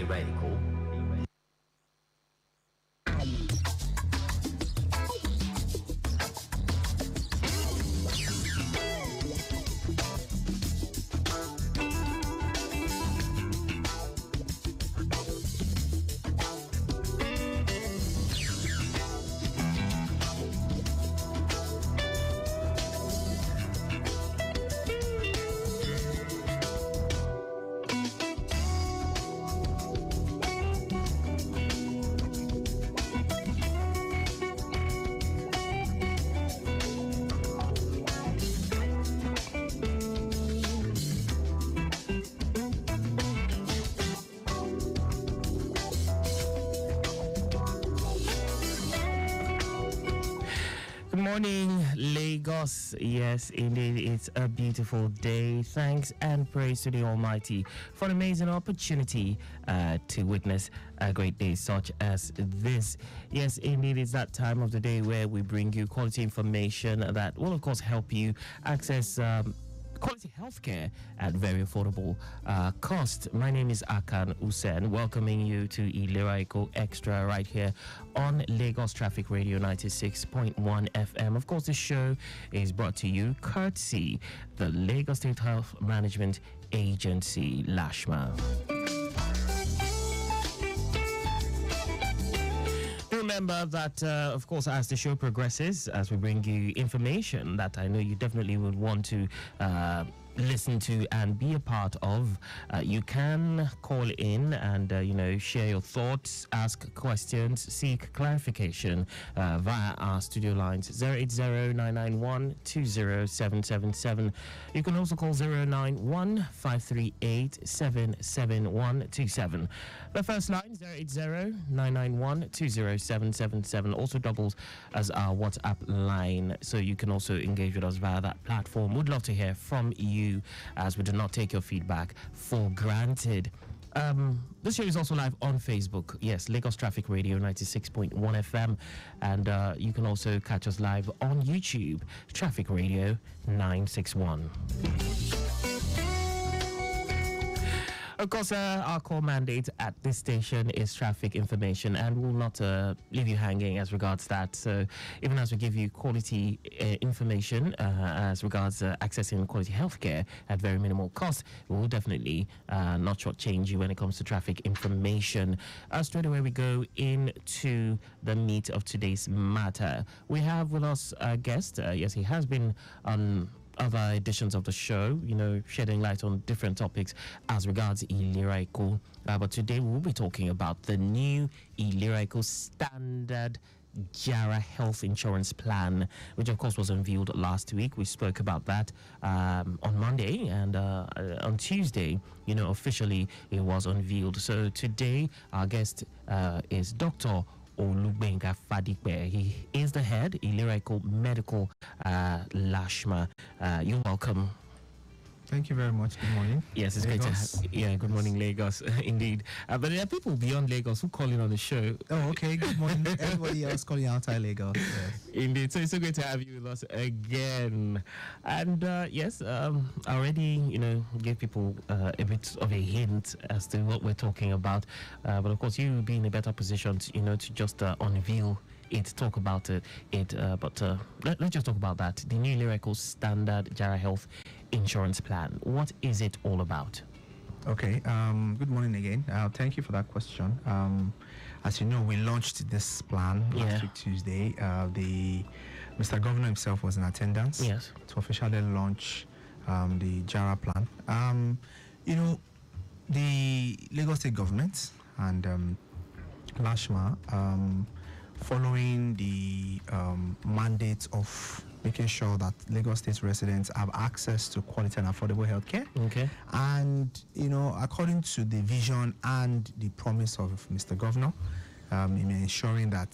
ILERA EKO. Morning, Lagos. Yes, indeed, it's a beautiful day. Thanks and praise to the Almighty for an amazing opportunity to witness a great day such as this. Yes, indeed, it's that time of the day where we bring you quality information that will, of course, help you access quality healthcare at very affordable cost. My name is Akan Usen, welcoming you to ILERA EKO Extra right here on Lagos Traffic Radio 96.1 FM. Of course, the show is brought to you courtesy the Lagos State Health Management Agency, LASHMA. Remember that, of course, as the show progresses, as we bring you information that I know you definitely would want to listen to and be a part of, you can call in and share your thoughts, ask questions, seek clarification via our studio lines 080-991-20777. You can also call 091-538-77127. The first line 080-991-20777 also doubles as our WhatsApp line, so you can also engage with us via that platform. We'd love to hear from you, as we do not take your feedback for granted. This show is also live on Facebook. Yes, Lagos Traffic Radio 96.1 FM. And you can also catch us live on YouTube, Traffic Radio 961. Of course, our core mandate at this station is traffic information, and we will not leave you hanging as regards that. So even as we give you quality information as regards accessing quality healthcare at very minimal cost, we will definitely not shortchange you when it comes to traffic information. Straight away, we go into the meat of today's matter. We have with us a guest. Yes, he has been on other editions of the show, shedding light on different topics as regards ILERA EKO. But today we will be talking about the new ILERA EKO standard JARA health insurance plan, which of course was unveiled last week. We spoke about that on Monday, and on Tuesday, officially it was unveiled. So today our guest is Dr. Olubenga Fadipe. He is the head, ILERA EKO Medical LASHMA. You're welcome. Thank you very much. Good morning. Yes, it's Lagos. great to have. Yeah, good morning, Lagos. Indeed. But there are people beyond Lagos who call in on the show. Oh, okay. Good morning. Everybody else calling outside Lagos. Yes. Indeed. So it's so great to have you with us again. And yes, I already, gave people a bit of a hint as to what we're talking about. But of course, you will be in a better position to, to just unveil it, talk about it. But let's just talk about that. The new ILERA EKO standard JARA health insurance plan. What is it all about? Okay. Good morning again. Thank you for that question. As you know, we launched this plan last week Tuesday. The Mr. Governor himself was in attendance. Yes. To officially launch the JARA plan. The Lagos State government and LASHMA, following the mandate of making sure that Lagos State residents have access to quality and affordable healthcare. Okay. And, according to the vision and the promise of Mr. Governor, in ensuring that,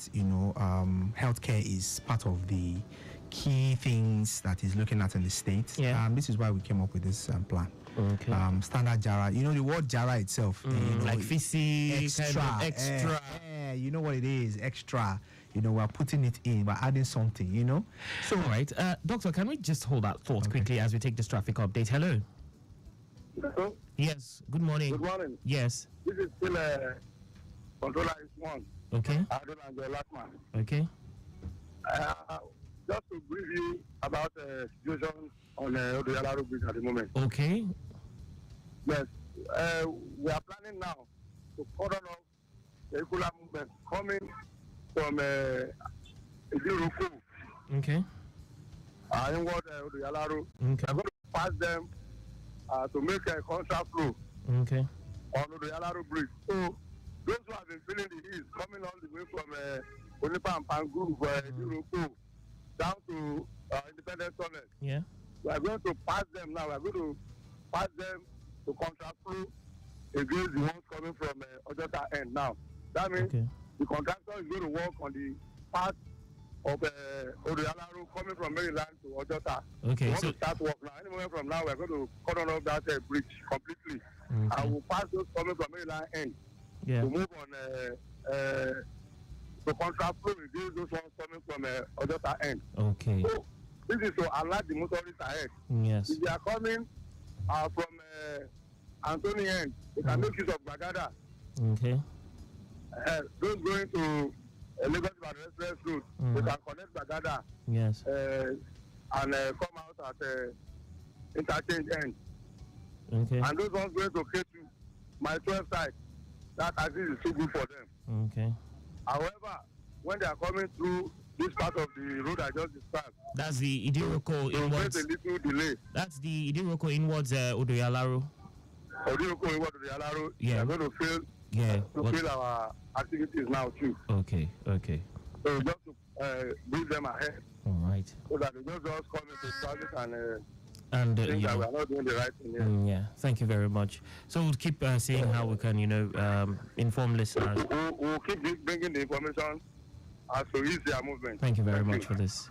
healthcare is part of the key things that he's looking at in the state. Yeah. This is why we came up with this plan. Okay. Standard JARA. The word JARA itself. Like fizzy, extra. kind of extra. You know what it is, extra. We're putting it in, we're adding something, So, all right. Doctor, can we just hold that thought quickly as we take this traffic update? Hello. Hello. Yes. Good morning. Good morning. Yes. This is still controller is one. Okay. I don't know the last man. Okay. Just to brief you about the situation on the Yalaro Bridge at the moment. Okay. Yes. We are planning now to cordon off the vehicular movement coming from Idiruku. Okay. Inward the Yalaro. Okay. We are going to pass them to make a contract flow Okay. on the Yalaro Bridge. So those who have been feeling the heat coming all the way from Onipa and Pangu, Idiruku, down to Independence Tunnel. Yeah. We are going to pass them now. We are going to pass them to contract flow against the ones coming from Ojota end now. That means the contractor is going to work on the part of Oduyalaru coming from Maryland to Ojota. Okay. We want to start work now. Any moment from now, we are going to cut on off that bridge completely. Okay. And we'll pass those coming from Maryland end Yeah. to move on to contract flow against those ones coming from Ojota end. Okay. So this is to alert the motorists ahead. Yes. If they are coming from Anthony end, they can make use of Bagada. Okay. Those going to Lagos Ibadan Express Road, they can connect Bagada Yes. and come out at interchange end. Okay. And those ones going to K2, my 12 side, that access is too good for them. Okay. However, when they are coming through this part of the road I just described, That's the Idiroko they will inwards. face a little delay. That's the Idiroko inwards Odoyalaro. Odiroko inward to the Yalaro, Yeah. they are going to fail Yeah. fill our activities now too. Okay. Okay. So just to bring them ahead All right. so that they don't just come into traffic and And think you that we know, are not doing the right thing here. yeah. Thank you very much. So we'll keep seeing how we can, inform listeners. We'll keep bringing the information as to ease their movement. Thank you very much for this.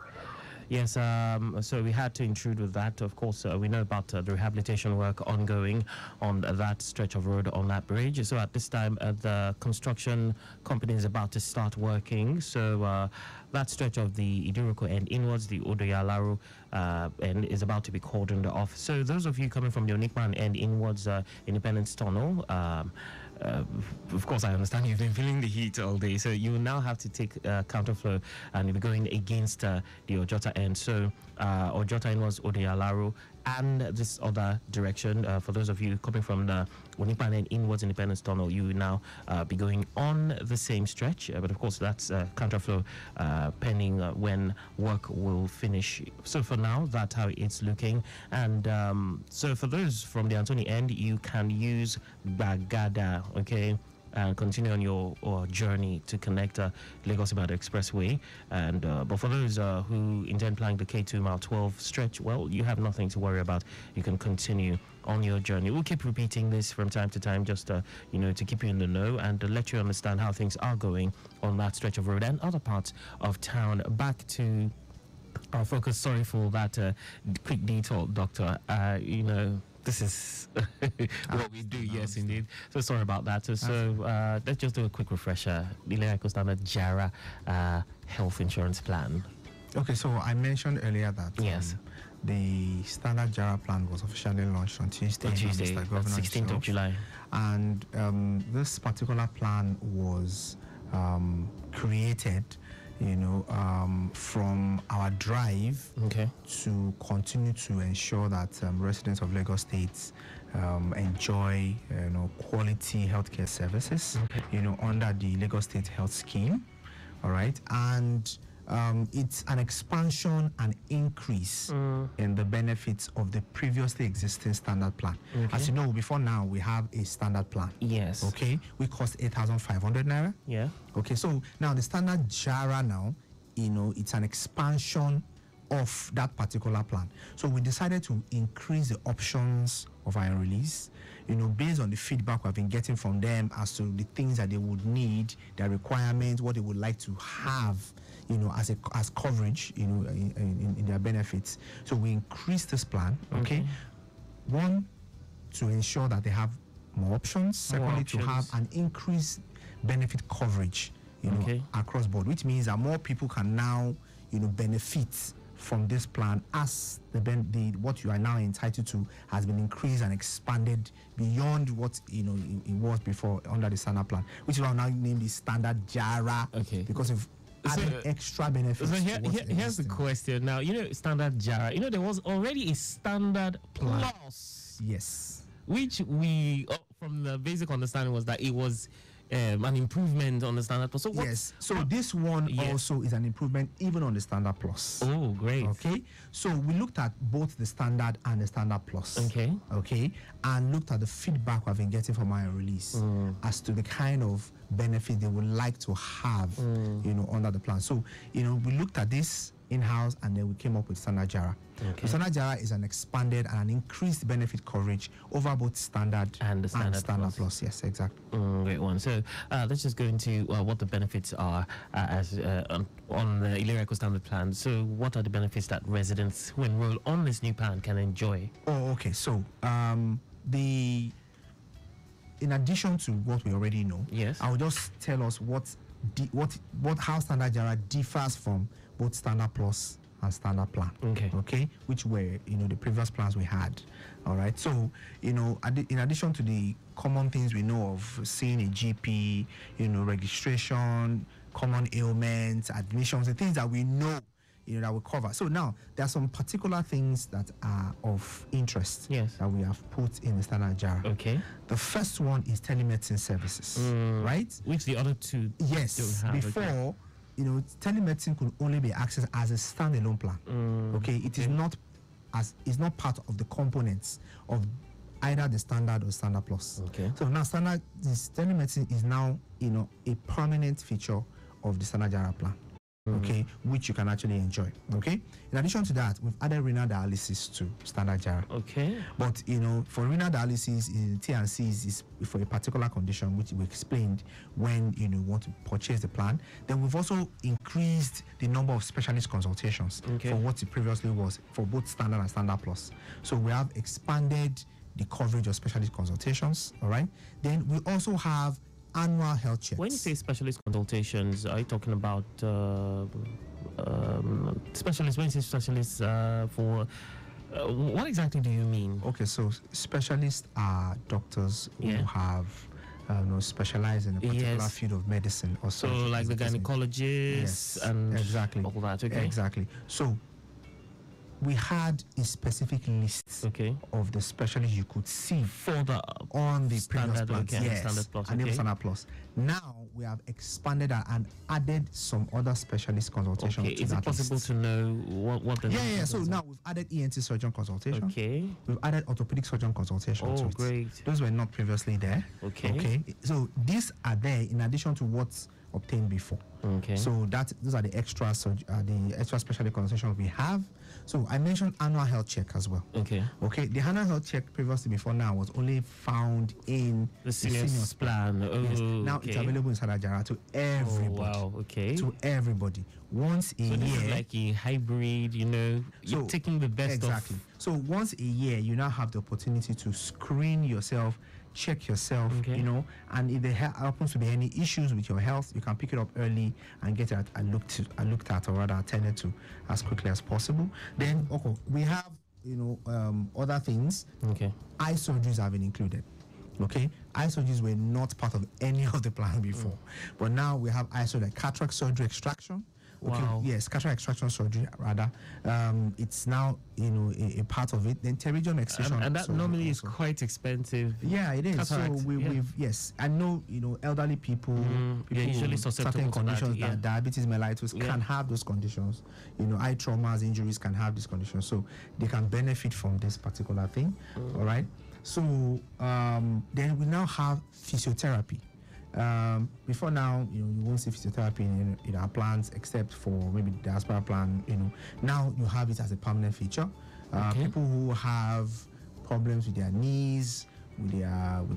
Yes, so we had to intrude with that. Of course, we know about the rehabilitation work ongoing on that stretch of road on that bridge. So at this time, the construction company is about to start working. So that stretch of the Idiroko end inwards, the Odoyalaro end, is about to be cordoned off. So those of you coming from the Onikman end inwards Independence Tunnel, of course, I understand you've been feeling the heat all day, so you will now have to take counterflow and you'll be going against the Ojota end. So Ojota end was Odoyalaro and this other direction. For those of you coming from the Onipan end inwards Independence Tunnel, you will now be going on the same stretch. But of course, that's counterflow pending when work will finish. So for now, that's how it's looking. And so for those from the Antony end, you can use Bagada, okay, and continue on your journey to connect Lagos Ibadan Expressway. And but for those who intend planning the K2 mile 12 stretch, well, you have nothing to worry about. You can continue on your journey. We'll keep repeating this from time to time, just to keep you in the know and to let you understand how things are going on that stretch of road and other parts of town. Back to our focus. Sorry for that quick detour, Doctor. This is what we do, yes, indeed. So sorry about that. So let's just do a quick refresher. ILERA EKO standard JARA health insurance plan. Okay, so I mentioned earlier that yes, the standard JARA plan was officially launched on Tuesday. On Tuesday, 16th of July. And this particular plan was created from our drive to continue to ensure that residents of Lagos State enjoy quality healthcare services under the Lagos State Health Scheme. All right, and it's an expansion and increase in the benefits of the previously existing standard plan. As you know, before now we have a standard plan. Yes. Okay, we cost 8,500 naira. Yeah. Okay, so now the standard JARA now, it's an expansion of that particular plan. So we decided to increase the options of our release, based on the feedback we've been getting from them as to the things that they would need, their requirements, what they would like to have, as coverage, in their benefits. So we increased this plan, okay? One, to ensure that they have more options. Secondly, to have an increased benefit coverage, across board, which means that more people can now, benefit from this plan as what you are now entitled to has been increased and expanded beyond what it was before under the standard plan, which is why now named the standard JARA. Okay. Because of added extra benefits. So here's the question. Now, standard JARA. There was already a standard plus. Yes. Which we, from the basic understanding, was that it was an improvement on the standard plus. So yes. So this one also is an improvement even on the standard plus. Oh, great. Okay. So we looked at both the standard and the standard plus. Okay. Okay. And looked at the feedback we've been getting from our release as to the kind of benefit they would like to have, under the plan. So, we looked at this in-house and then we came up with standard JARA. Okay. So standard JARA is an expanded and an increased benefit coverage over both standard and the standard plus. Yes, exactly. Great one. So let's just go into what the benefits are on the ILERA EKO standard plan. So what are the benefits that residents who enroll on this new plan can enjoy? Oh, okay. So in addition to what we already know, yes, I will just tell us how standard JARA differs from both standard plus and standard plan. Okay, which were the previous plans we had. All right. So in addition to the common things we know of, seeing a GP, registration, common ailments, admissions, the things that we know that will cover. So now there are some particular things that are of interest that we have put in the standard JARA. Okay. The first one is telemedicine services, right? Which the other two don't have. Before, telemedicine could only be accessed as a standalone plan. Okay, it is not part of the components of either the standard or standard plus. Okay. So now telemedicine is now a permanent feature of the standard JARA plan. Okay, which you can actually enjoy. Okay, in addition to that, we've added renal dialysis to standard JARA. Okay, but for renal dialysis, T&Cs is for a particular condition, which we explained when you want to purchase the plan. Then we've also increased the number of specialist consultations for what it previously was for both standard and standard plus. So we have expanded the coverage of specialist consultations. All right. Then we also have annual health checks. When you say specialist consultations, are you talking about specialists? When you say specialists for what exactly do you mean? Okay, so specialists are doctors who have specialized in a particular field of medicine or so. So like the gynecologists and exactly all that. Okay. Exactly. So we had a specific list of the specialists you could see on the previous plans. Standard plus, and standard plus. Now we have expanded that and added some other specialist consultations. Is it possible to know what the So now we've added ENT surgeon consultation. Okay. We've added orthopedic surgeon consultation. Oh, great. Those were not previously there. Okay. So these are there in addition to what's obtained before. Okay. So those are the extra specialist consultations we have. So I mentioned annual health check as well. Okay. The annual health check previously before now was only found in the seniors plan. Now it's available in standard JARA to everybody. Oh, wow. Okay. To everybody. Once a year. This is like a hybrid, you're taking the best exactly. So once a year, you now have the opportunity to screen yourself, check yourself, and if there happens to be any issues with your health, you can pick it up early and get it looked at, or rather attended to as quickly as possible. Then, we have, other things. Eye surgeries have been included. Eye surgeries were not part of any of the plan before, but now we have eye surgery, like cataract surgery extraction. Wow. Yes, cataract extraction surgery rather. It's now a part of it. Then pterygium excision, and that normally is quite expensive. Yeah, it is. Cataract, so we've I know elderly people, usually with certain conditions that diabetes mellitus can have those conditions. Eye traumas, injuries can have these conditions, so they can benefit from this particular thing. All right. So then we now have physiotherapy. Before now, you won't see physiotherapy in our plans except for maybe the diaspora plan. Now you have it as a permanent feature. People who have problems with their knees, with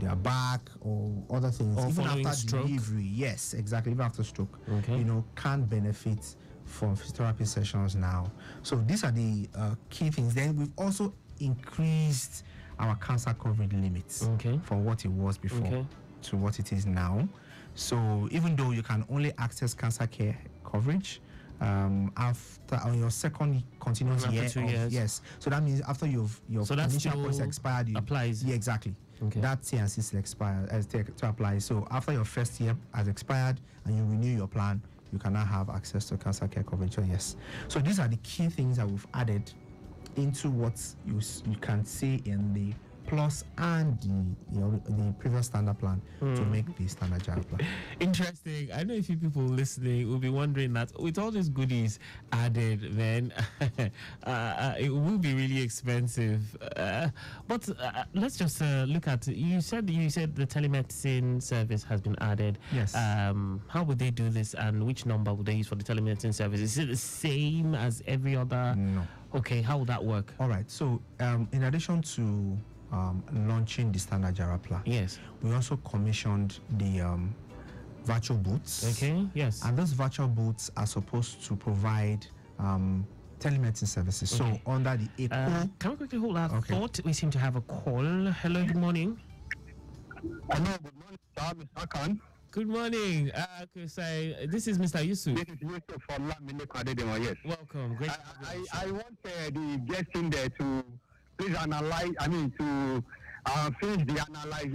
their back, or other things, or even after stroke. delivery. Yes, exactly. Even after stroke, can benefit from physiotherapy sessions now. So these are the key things. Then we've also increased our cancer coverage limits from what it was before to what it is now. So even though you can only access cancer care coverage after on your second continuous After year 2 of, years. yes. So that means after your So that initial still policy expired, you applies. Yeah, exactly. Okay. That T&C still expire to apply. So after your first year has expired and you renew your plan, you can now have access to cancer care coverage. Yes. So these are the key things that we've added into what you can see in the plus and the previous standard plan to make the standard Jara plan. Interesting. I know a few people listening will be wondering that with all these goodies added, then it will be really expensive. But let's just look at. You said the telemedicine service has been added. Yes. How would they do this, and which number would they use for the telemedicine service? Is it the same as every other? No. Okay. How would that work? All right. So in addition to launching the standard Jara plan, Yes. we also commissioned the virtual booths. Okay. Yes. And those virtual booths are supposed to provide telemedicine services. So under the EKO. Can we quickly hold our Okay. thought? We seem to have a call. Hello. Good morning. Hello, good morning, sir, Mr. Akan. Good morning. This is Mr. Yusuf. This is Yusuf from Lamine Kwadedema, yes. Welcome. Great. I want the guest in there to please analyze, to finish the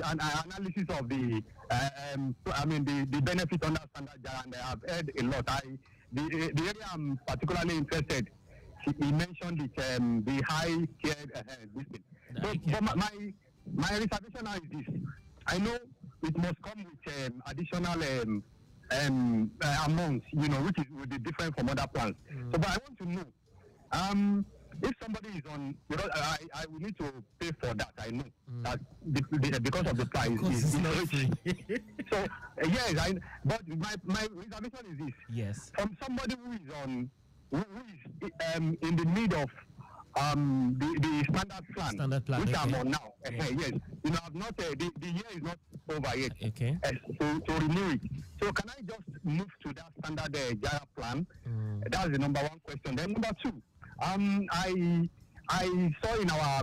analysis of the benefit under standard Jara, and I have heard a lot. The area I'm particularly interested, he mentioned it, the high care this thing. But my reservation now is this. I know it must come with additional amounts, which is will be different from other plans. So, but I want to know, if somebody is on, because I will need to pay for that. I know that because of the price is not rich. free. So yes, but my reservation is this. Yes. From somebody who is in the need of the standard plan, which I'm on now. Yes, I've not the year is not over yet. Okay. To renew it. So can I just move to that standard Jara plan? That's the number one question. Then number two, I saw in our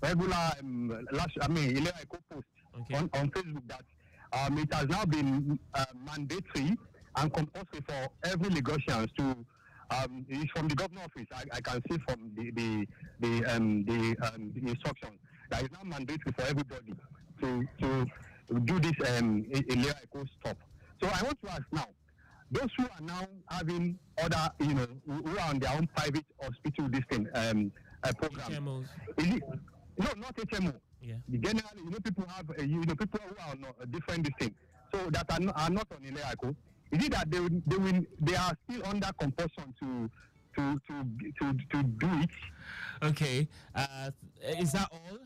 regular ILERA EKO post on Facebook that it has now been mandatory and compulsory for every Lagosians to. It's from the governor office. I can see from the instruction that it's now mandatory for everybody to do this ILERA EKO stop. So I want to ask now, those who are now having other, who are on their own private hospital, this thing, program. HMOs. Is it? No, not HMO. Yeah. Generally, people have, people who are on a different this thing, so that are not on ILERA EKO. Is it that they are still under compulsion to do it? Okay. Is that all?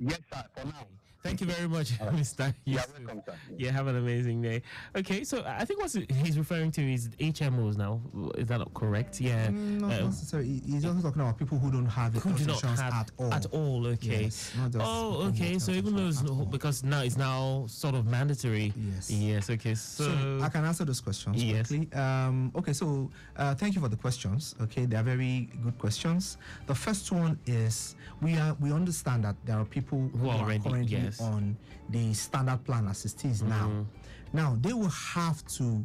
Yes, sir. For now. Thank you very much, Mr. Yeah, Yusuf. welcome, sir. Yeah, have an amazing day. Okay, so I think what he's referring to is HMOs now. Is that not correct? Yeah. Not necessarily. He's also talking about people who don't have Who do not insurance have at all. At all, okay. Yes, not just okay. So even though it's because now it's now sort of mandatory. Yes. Yes. Okay. So I can answer those questions quickly. Okay. So thank you for the questions. Okay, they are very good questions. The first one is we understand that there are people who are already currently on the standard plan as it is now. Now they will have to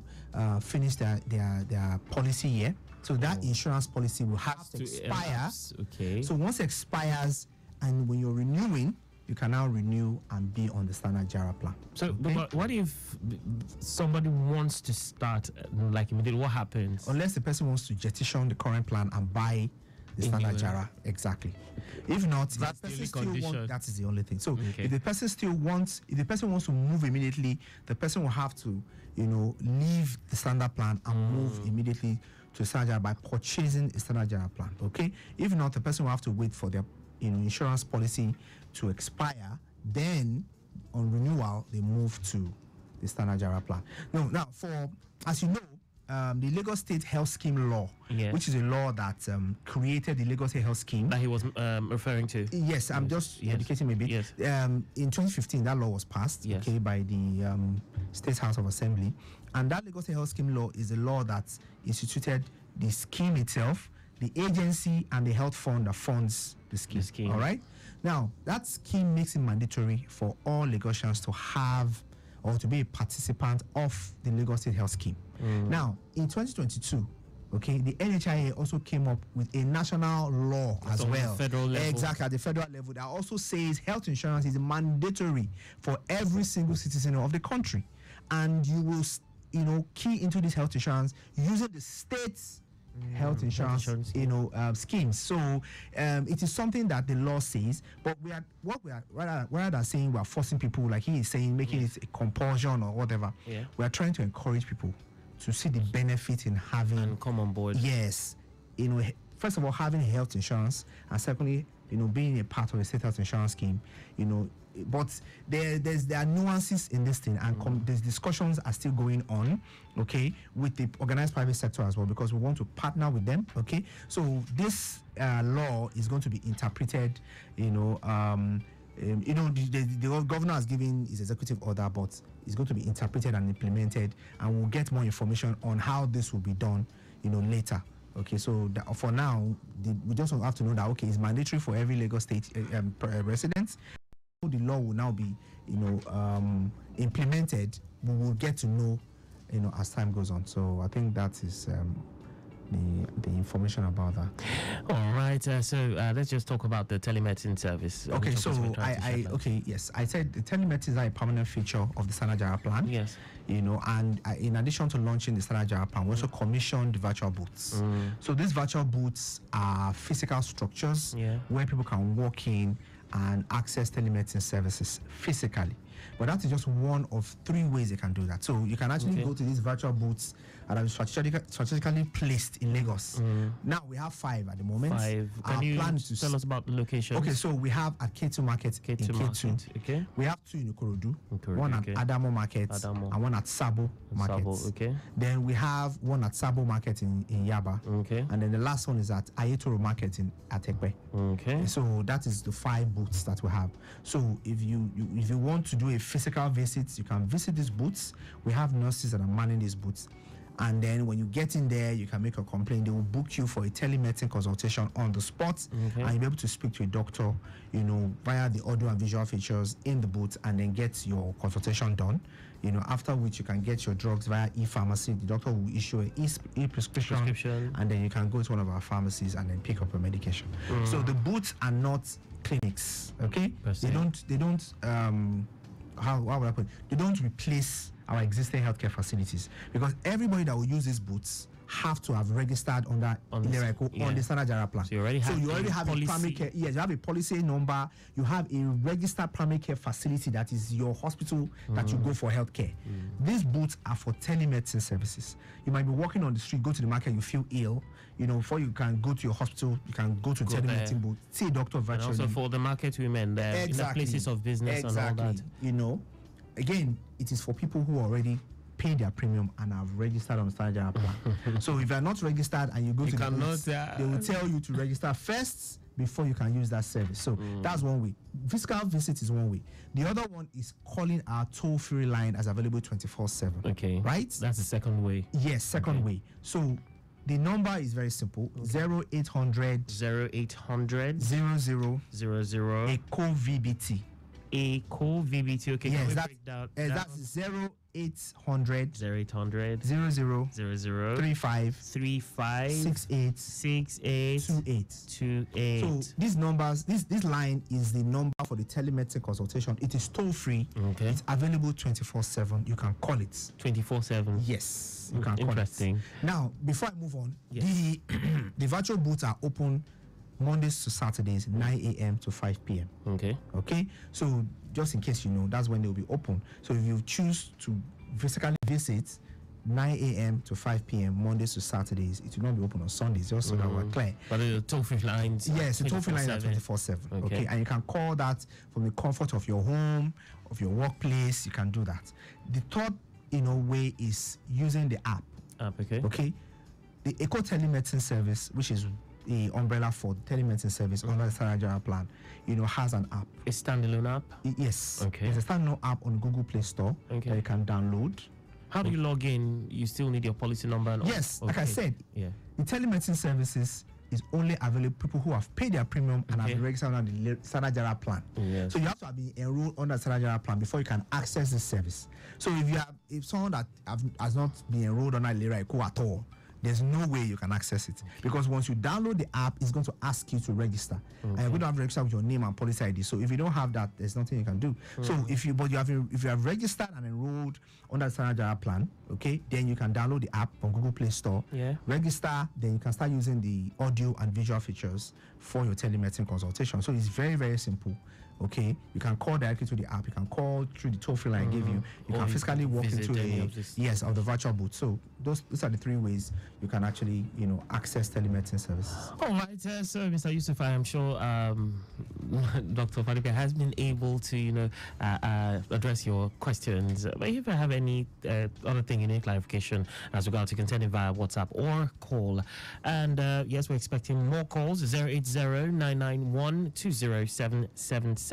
finish their policy year. So that insurance policy will have to expire. Okay. So once it expires, and when you're renewing, you can now renew and be on the standard Jara plan. So, but what if somebody wants to start like immediately? What happens? Unless the person wants to jettison the current plan and buy the standard Jara, exactly. If not, that's the only condition. That is the only thing. So if the person wants to move immediately, the person will have to, leave the standard plan and move immediately to standard Jara by purchasing a standard Jara plan. Okay. If not, the person will have to wait for their insurance policy to expire. Then, on renewal, they move to the standard Jara plan. Now, as you know, the Lagos State Health Scheme law, which is a law that created the Lagos State Health Scheme that he was referring to. Yes, I'm just educating maybe. Yes. In 2015, that law was passed, by the State House of Assembly, and that Lagos State Health Scheme law is a law that instituted the scheme itself, the agency, and the health fund that funds the scheme. All right. Now, that scheme makes it mandatory for all Lagosians to have or to be a participant of the Lagos State Health Scheme. Now, in 2022, okay, the NHIA also came up with a national law as well. Federal level. Exactly, at the federal level, that also says health insurance is mandatory for every single citizen of the country. And you will, key into this health insurance using the state's health insurance, schemes. So it is something that the law says, but we are rather than saying we are forcing people, like he is saying, making it a compulsion or whatever. Yeah. We are trying to encourage people to see the benefit in having and come on board. Yes, first of all, having health insurance, and secondly, being a part of a state health insurance scheme. But there are nuances in this thing, and these discussions are still going on, okay, with the organized private sector as well, because we want to partner with them, okay. So this law is going to be interpreted, the governor has given his executive order, but it's going to be interpreted and implemented, and we'll get more information on how this will be done, later. Okay, so for now, we just have to know that, okay, it's mandatory for every Lagos State resident. The law will now be, implemented. We will get to know, as time goes on. So I think that is the information about that. All right. So let's just talk about the telemedicine service. Okay. So I said the telemedicine is a permanent feature of the Standard Jara plan. Yes. And in addition to launching the Standard Jara plan, we also commissioned the virtual booths. So these virtual booths are physical structures where people can walk in and access telemedicine services physically. But that is just one of 3 ways they can do that. So you can actually go to these virtual booths that are strategically placed in Lagos. Now we have 5 at the moment. 5. Can you tell us about the location? Okay, so we have at K2 Market in K2. Okay. We have 2 in Ikorodu, one at Adamo Market, and one at Sabo Market. Okay. Then we have one at Sabo Market in Yaba. Okay. And then the last one is at Ayetoro Market in Atekpe. Okay. So that is the 5 booths that we have. So if you want to do a physical visit, you can visit these booths. We have nurses that are manning these booths. And then when you get in there, you can make a complaint. They will book you for a telemedicine consultation on the spot, and you'll be able to speak to a doctor, via the audio and visual features in the booth, and then get your consultation done. After which you can get your drugs via e-pharmacy. The doctor will issue an e-prescription, and then you can go to one of our pharmacies and then pick up your medication. So the booths are not clinics, okay? They don't how would I put it? They don't replace our existing healthcare facilities, because everybody that will use these booths have to have registered under ILERA EKO on the Standard Jara plan. So you already have a primary care. Yes, you have a policy number. You have a registered primary care facility that is your hospital that you go for healthcare. These booths are for telemedicine services. You might be walking on the street, go to the market, you feel ill. Before you can go to your hospital, you can go to telemedicine booth, see a doctor virtually. And also for the market women there, in the places of business and all that. Again, it is for people who already pay their premium and have registered on the Standard Jara plan. So if you are not registered and you go to the booth, they will tell you to register first before you can use that service. So that's one way. Physical visit is one way. The other one is calling our toll-free line as available 24/7. Okay. Right? That's the second way. Yes, second way. So the number is very simple. 0800 00 EKO VBT. EKO VBT. Okay. Yes, that's 0800 00 35 68 28. So these numbers, this line is the number for the telemedicine consultation. It is toll free. Okay. It's available 24/7. You can call it 24/7. Yes, you can call Interesting. it. Now, before I move on, the virtual booths are open Mondays to Saturdays, 9 a.m. to 5 p.m. Okay. So just in case that's when they'll be open. So if you choose to physically visit 9 a.m. to 5 p.m. Mondays to Saturdays, it will not be open on Sundays, just so that we're clear. But the toll-free lines. Yes, the toll-free lines are 24/7. Okay, and you can call that from the comfort of your home, of your workplace. You can do that. The third, way is using the app. Okay. The EKO telemedicine service, which is the umbrella for the telemedicine service under the Standard Jara plan, has an app. A standalone app? Yes. Okay. There's a standalone app on Google Play Store that you can download. How do you log in? You still need your policy number? Yes, like I said, the telemedicine services is only available people who have paid their premium and have been registered under the Standard Jara plan. Yes. So you have to be enrolled under the Standard Jara plan before you can access this service. So if someone that has not been enrolled under ILERA EKO at all, there's no way you can access it, because once you download the app, it's going to ask you to register, and you're going to have to register with your name and policy ID. So if you don't have that, there's nothing you can do. So if you have registered and enrolled under the Standard Jara plan, okay, then you can download the app from Google Play Store. Register, then you can start using the audio and visual features for your telemedicine consultation. So it's very, very simple. Okay, you can call directly to the app. You can call through the toll-free line I gave you. You can physically walk into the virtual booth. So those are the 3 ways you can actually access telemedicine services. All right, so Mr. Yusuf, I am sure Dr. Fadipe has been able to address your questions. But if you have any other thing you need clarification as regards, you can send it via WhatsApp or call. And yes, we're expecting more calls. 080-991-20777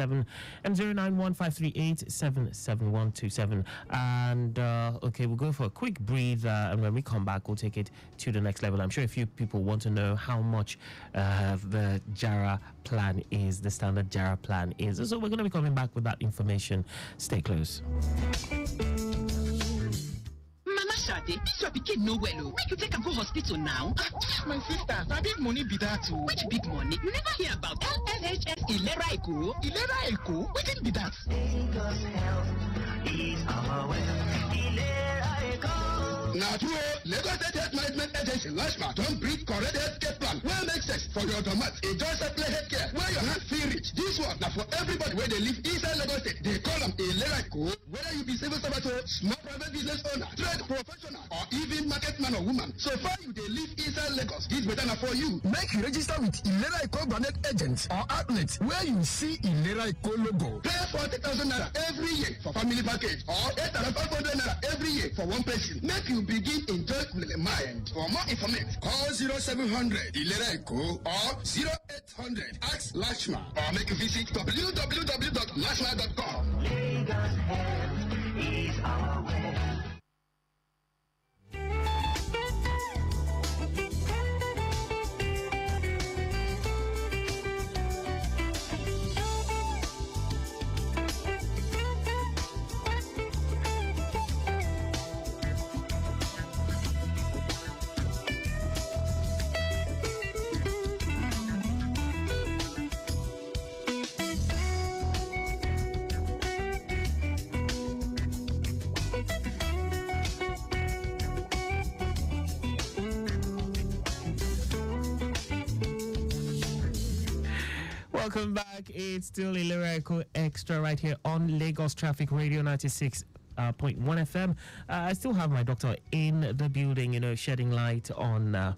and 091-538-77127. And okay, we'll go for a quick breather, and when we come back, we'll take it to the next level. I'm sure a few people want to know how much the Jara plan is, the standard Jara plan is. So we're going to be coming back with that information. Stay close. Shade, this your pikin no well. Make you take him go hospital now. My sister, na big money be that too. Which big money? You never hear about LLHS ILERA EKO? ILERA EKO? Wetin be that? Lagos Health is our wealth. ILERA EKO. Now, Lagos State Health Management Agency, LASHMA, don't bring correct healthcare plan. Well, makes sense for your domot. It just a play healthcare where your hand feel rich. This one, now for everybody where they live inside Lagos State, they call them ILERA EKO. Whether you be civil servant, small private business owner, trade professional, or even market man or woman. So far you they live inside Lagos. This better now for you. Make you register with ILERA EKO branded agents or outlets where you see ILERA EKO logo. Pay 40,000 naira every year for family package or 8,500 naira every year for one person. Make you begin enjoy with the mind. For more information, call 0700 ILERA EKO or 0800 Ask Lashma, or make you visit www.lashma.com. Lagos Health is our way. Welcome back. It's still ILERA EKO Extra right here on Lagos Traffic Radio 96.1 FM. I still have my doctor in the building, shedding light on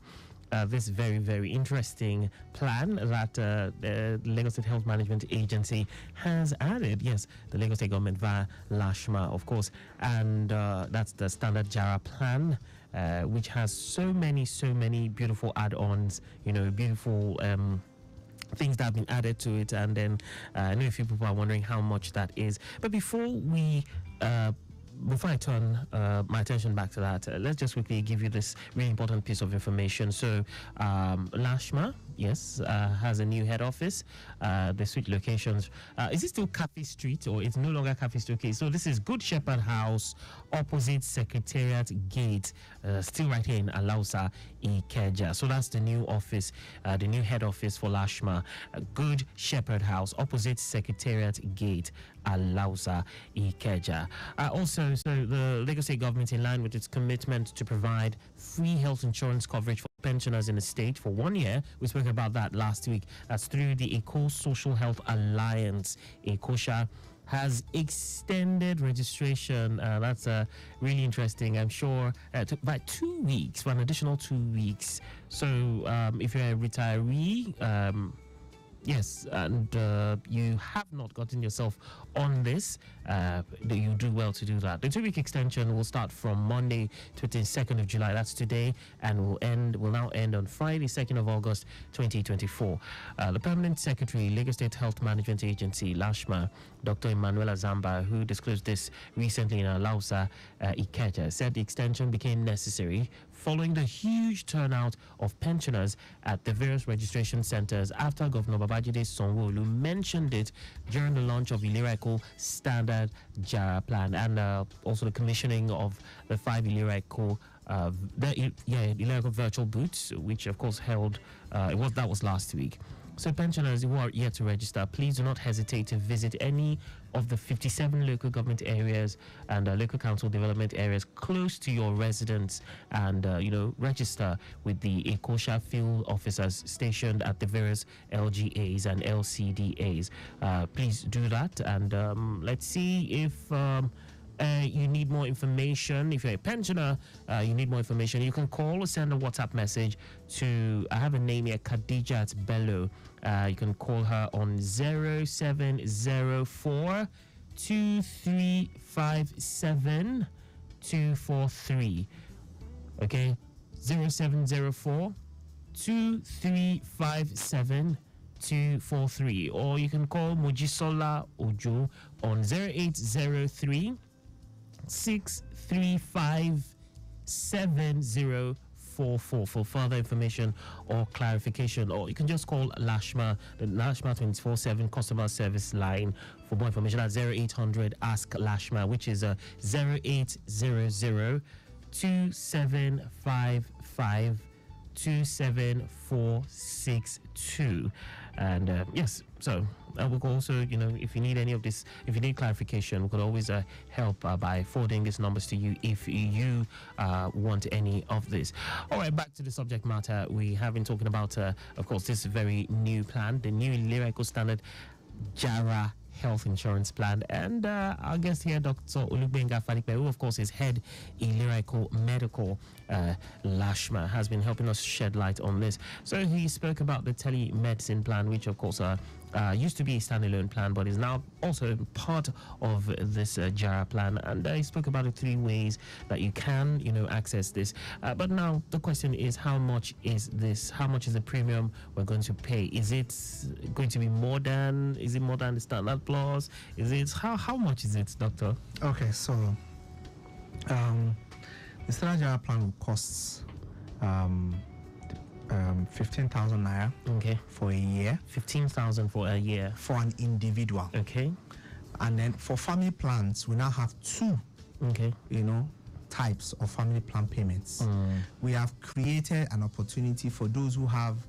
this very, very interesting plan that the Lagos State Health Management Agency has added. Yes, the Lagos State government via LASHMA, of course, and that's the standard Jara plan, which has so many beautiful add-ons, beautiful things that have been added to it. And then I know a few people are wondering how much that is. But before I turn my attention back to that, let's just quickly give you this really important piece of information. So LASHMA, yes, has a new head office. They switch locations. Is it still Cafe Street, or it's no longer Cafe Street? Okay, so this is Good Shepherd House, opposite Secretariat Gate, still right here in Alausa, Ikeja. So that's the new office, the new head office for LASHMA. Good Shepherd House, opposite Secretariat Gate, Alausa, Ikeja. Also, so the Lagos State government, in line with its commitment to provide free health insurance coverage for pensioners in the state for 1 year, we spoke about that last week. That's through the EKO Social Health Alliance. EKOSHA has extended registration. That's really interesting. I'm sure by 2 weeks, for an additional 2 weeks. So if you're a retiree, yes, and you have not gotten yourself on this, you do well to do that. The 2-week extension will start from Monday, 22nd of July, that's today, and will now end on Friday, 2nd of August, 2024. The Permanent Secretary, Lagos State Health Management Agency, LASHMA, Dr. Emmanuel Azamba, who disclosed this recently in Alausa, Ikeja, said the extension became necessary following the huge turnout of pensioners at the various registration centers after Governor Babajide Sanwo-Olu mentioned it during the launch of ILERA EKO Standard JARA plan and also the commissioning of the 5 ILERA EKO ILERA EKO virtual booths, which of course held that was last week. So pensioners who are yet to register, please do not hesitate to visit any of the 57 local government areas and local council development areas close to your residence and, register with the ECOSHA field officers stationed at the various LGAs and LCDAs. Please do that, and let's see if you need more information. If you're a pensioner, you need more information, you can call or send a WhatsApp message to, I have a name here, Khadijat Bello. You can call her on 0704 2357 243. Okay, 0704 2357 243. Or you can call Mojisola Ojo on 0803 635 7044 for further information or clarification, or you can just call Lashma, the Lashma 24/7 customer service line for more information at 0800 Ask Lashma, which is 0800 2755 27462. And yes, so we could also, if you need any of this, if you need clarification, we could always help by forwarding these numbers to you if you want any of this. All right, back to the subject matter. We have been talking about, of course, this very new plan, the new ILERA EKO Standard JARA health insurance plan, and our guest here, Dr. Olugbenga Fadikpe, who of course is head ILERA EKO Medical Lashma, has been helping us shed light on this. So he spoke about the telemedicine plan, which of course used to be a standalone plan, but is now also part of this JARA plan. And he spoke about the 3 ways that you can, access this. But now the question is, how much is this? How much is the premium we're going to pay? Is it going to be more than the standard plus? Is it how much is it, doctor? Okay, so the standard JARA plan will cost 15,000 naira. Okay. For a year. 15,000 for a year for an individual. Okay. And then for family plans, we now have 2. Okay. Types of family plan payments. We have created an opportunity for those who have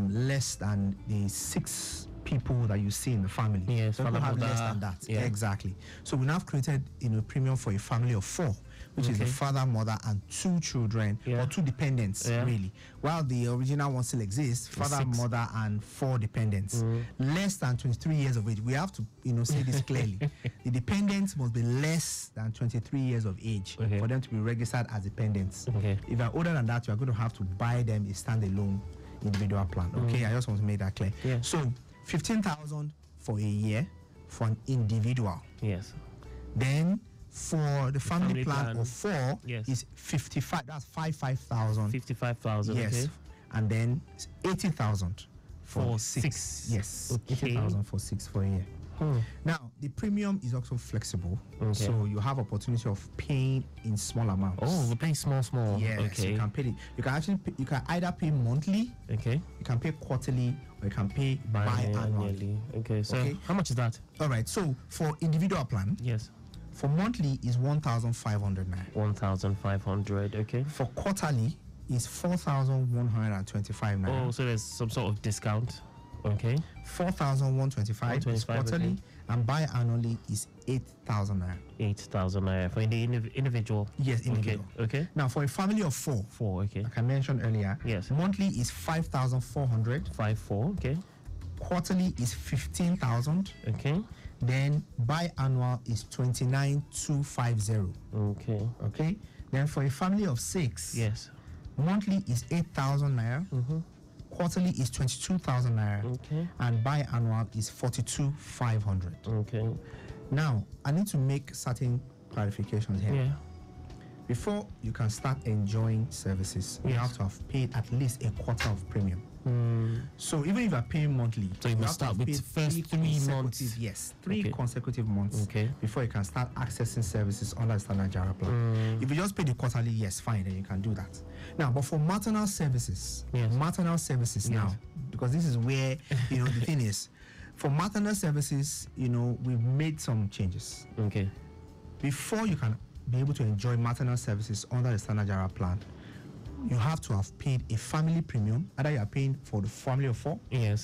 less than the 6 people that you see in the family. Yes, so we have less than that. Yeah. Exactly. So we now have created premium for a family of 4, which is the father, mother, and 2 children, or 2 dependents, really. While the original one still exists, father, 6. mother, and 4 dependents. Less than 23 years of age. We have to, say this clearly. The dependents must be less than 23 years of age for them to be registered as dependents. If you're older than that, you are going to have to buy them a standalone individual plan. Okay, I just want to make that clear. So 15,000 for a year for an individual. Yes. Then for the family plan of 4 is 55. That's 55,000. 55,000. Yes. Okay. And then 80,000 for 6. Yes. Okay. 80,000 for 6 for a year. Now the premium is also flexible, so you have opportunity of paying in small amounts. Oh, we pay small. Yes. Okay. You can pay it. You can actually you can either pay monthly. Okay. You can pay quarterly, or you can pay biannually. Okay. So how much is that? All right. So for individual plan, yes. For monthly is 1,500 naira. 1,500. Okay. For quarterly is 4,125 naira. Oh, so there's some sort of discount. Okay. 4,125 is quarterly, and biannually is 8,000 naira. 8,000 naira for the individual. Yes, individual. Okay. Now for a family of 4. 4. Okay. Like I mentioned earlier. Yes. Monthly is 5,400. 5,400. Okay. Quarterly is 15,000. Okay. Then biannual is 29,250. Okay. Okay. Then for a family of 6. Yes. Monthly is 8,000 naira. Quarterly is 22,000 naira. Okay. And biannual is 42,500. Okay. Now, I need to make certain clarifications here. Yeah. Before you can start enjoying services, you have to have paid at least a quarter of premium. So even if you are paying monthly, so you must start with the first 3 months. Yes, three consecutive months before you can start accessing services under the standard JARA plan. If you just pay the quarterly, yes, fine, then you can do that. Now, but for maternal services, now, because this is where the thing is, for maternal services, we've made some changes. Okay. Before you can be able to enjoy maternal services under the standard JARA plan, you have to have paid a family premium. Either you are paying for the family of 4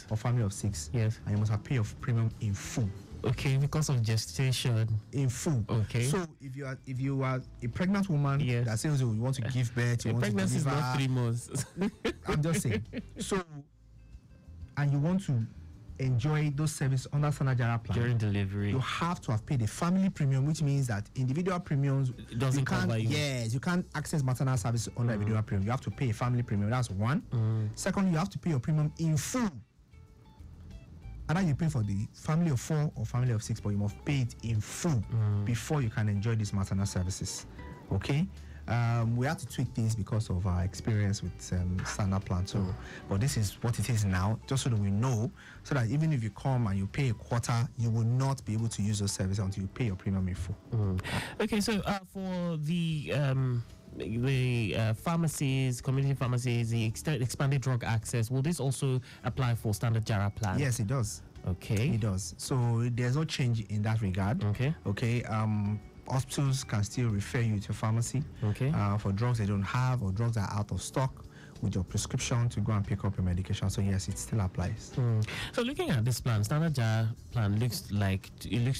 or family of 6. Yes. And you must have paid your premium in full. Okay, because of gestation. In full. Okay. So if you are a pregnant woman that says you want to give birth, you want to deliver. Pregnancy is not 3 months. I'm just saying. So, and you want to enjoy those services under standard JARA plan during delivery, you have to have paid a family premium, which means that individual premiums doesn't cover you. Yes, you can't access maternal service under individual premium. You have to pay a family premium. That's one. Secondly, you have to pay your premium in full. Either you pay for the family of 4 or family of 6, but you must pay it in full before you can enjoy these maternal services. Okay. We have to tweak things because of our experience with standard plan. So, but this is what it is now, just so that we know, so that even if you come and you pay a quarter, you will not be able to use those services until you pay your premium in full. Okay, so for the pharmacies, community pharmacies, the expanded drug access, will this also apply for standard JARA plan? Yes, it does. Okay, it does. So there's no change in that regard. Okay. Hospitals can still refer you to pharmacy for drugs they don't have or drugs that are out of stock with your prescription to go and pick up your medication. So yes, it still applies. So looking at this plan, standard JARA plan looks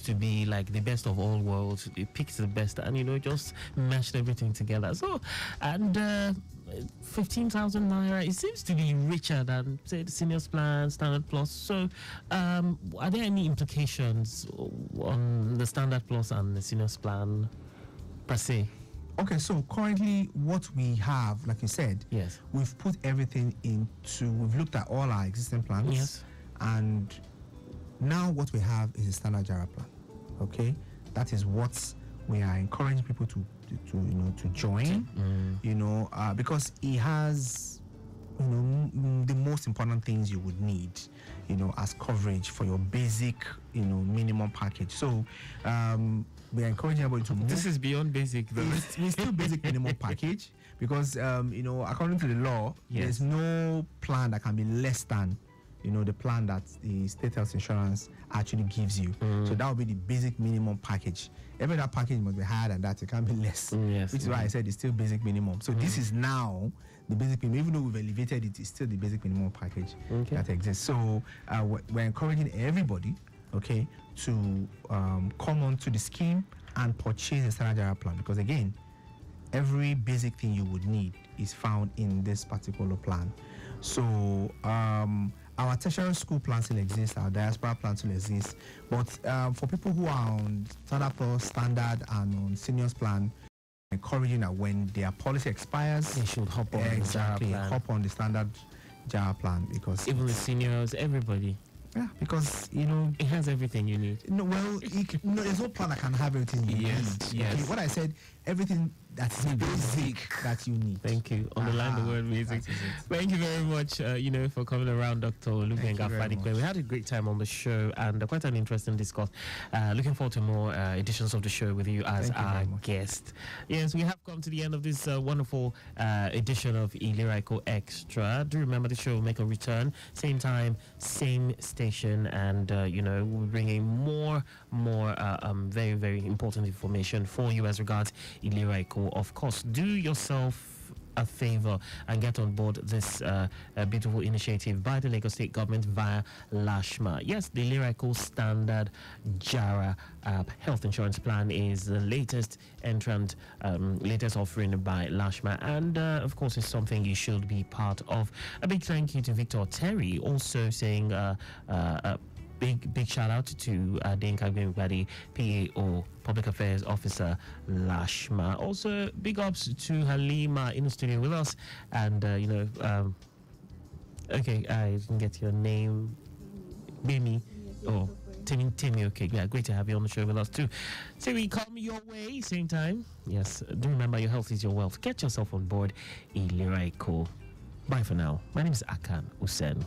to be like the best of all worlds. It picks the best and just mashed everything together. So 15,000 naira, it seems to be richer than say the seniors plan, standard plus. So are there any implications on the standard plus and the seniors plan per se? Okay, so currently what we have, like you said, we've put everything we've looked at all our existing plans, and now what we have is a standard JARA plan. Okay, that is what we are encouraging people to join, because it has the most important things you would need, as coverage for your basic, minimum package. So we are encouraging everybody to move. This is beyond basic, though. It's still basic minimum package because, according to the law, there's no plan that can be less than the plan that the state health insurance actually gives you. So that will be the basic minimum package. Every other package must be higher than that. It can't be less. Which is why I said it's still basic minimum. So this is now the basic minimum. Even though we've elevated it, it's still the basic minimum package that exists. So we're encouraging everybody, to come on to the scheme and purchase the standard JARA plan, because again, every basic thing you would need is found in this particular plan. So our tertiary school plan still exists, our diaspora plan still exists, but for people who are on standard plus, standard, and on seniors plan, encouraging that when their policy expires, they should hop on hop on the standard JARA plan, because even the seniors, everybody. Yeah, because it has everything you need. No, well, there's no plan that can have everything you need. Yes. Okay, what I said, everything that's basic that you need. Thank you. Underline the word basic. Thank you very much, for coming around, Dr. Olubenga. We had a great time on the show and quite an interesting discourse. Looking forward to more editions of the show with you as our guest. Yes, we have come to the end of this wonderful edition of ILERA EKO Extra. Do remember the show will make a return, same time, same station, and we'll be bringing more very, very important information for you as regards ILERA EKO. Of course, do yourself a favor and get on board this beautiful initiative by the Lagos State government via LASHMA. Yes, the ILERA EKO standard JARA health insurance plan is the latest latest offering by LASHMA, and of course it's something you should be part of. A big thank you to Victor Terry, also saying big shout out to Denka Gwimbadi, PAO, Public Affairs Officer, LASHMA. Also, big ups to Halima in the studio with us. And, okay, I didn't get your name. Bimi. Oh, Timmy. Okay, yeah, great to have you on the show with us too. So we come your way, same time. Yes, do remember your health is your wealth. Get yourself on board ILERA EKO. Bye for now. My name is Akan Usen.